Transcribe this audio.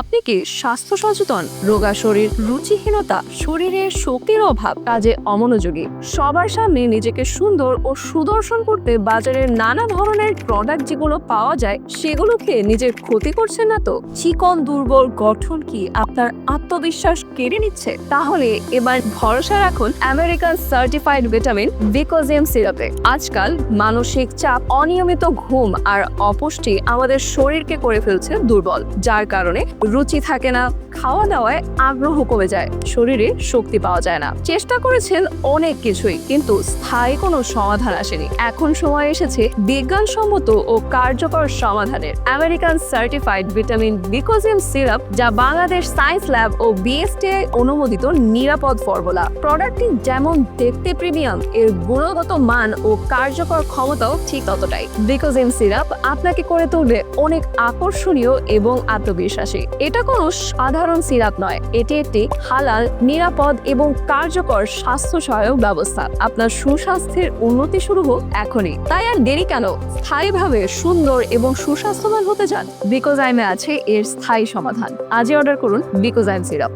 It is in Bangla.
আপনি কি স্বাস্থ্য সচেতন, রোগা শরীর, রুচিহীনতা, শরীরের শক্তির অভাব, কাজে অমনোযোগী, সবার সামনে নিজেকে সুন্দর ও সুদর্শন করতে বাজারের নানা ধরনের প্রোডাক্ট যেগুলো পাওয়া যায় সেগুলো খেয়ে নিজের ক্ষতি করছেন না তো? চিকন দুর্বল গঠন কি আপনার আত্মবিশ্বাস কেড়ে নিচ্ছে? তাহলে এবার ভরসা রাখুন আমেরিকান সার্টিফাইড ভিটামিন ভিকোজিয়াম সিরাপে। আজকাল মানসিক চাপ, অনিয়মিত ঘুম আর অপুষ্টি আমাদের শরীরকে করে ফেলছে দুর্বল, যার কারণে রুচি থাকে না, খাওয়া দাওয়ায় আগ্রহ কমে যায়, শরীরে শক্তি পাওয়া যায় না। চেষ্টা করেছেন অনেক কিছুই, কিন্তু স্থায়ী কোনো সমাধান আসেনি। এখন সময় এসেছে বিজ্ঞানসম্মত ও কার্যকর সমাধানের। আমেরিকান সার্টিফাইড ভিটামিন ভিকোজিয়াম সিরাপ, যা বাংলাদেশ সায়েন্স ল্যাব ও বিএসটিআই অনুমোদিত নিরাপদ ফর্মুলা। প্রোডাক্টটি যেমন দেখতে প্রিমিয়াম, এর গুণগত মান ও কার্যকর ক্ষমতাও ঠিক ততটাই। ভিকোজিয়াম সিরাপ আপনাকে করে তুলবে অনেক আকর্ষণীয় এবং আত্মবিশ্বাসী। এটা কোনো সাধারণ সিরাপ নয়, এটি একটি হালাল, নিরাপদ এবং কার্যকর স্বাস্থ্য সহায়ক ব্যবস্থা। আপনার সুস্বাস্থ্যের উন্নতি শুরু হোক এখনই। তাই আর দেরি কেন? স্থায়ীভাবে সুন্দর এবং সুস্বাস্থ্যবান হতে চান? ভিকোজাইমে আছে এর স্থায়ী সমাধান। আজই অর্ডার করুন ভিকোজাইম সিরাপ।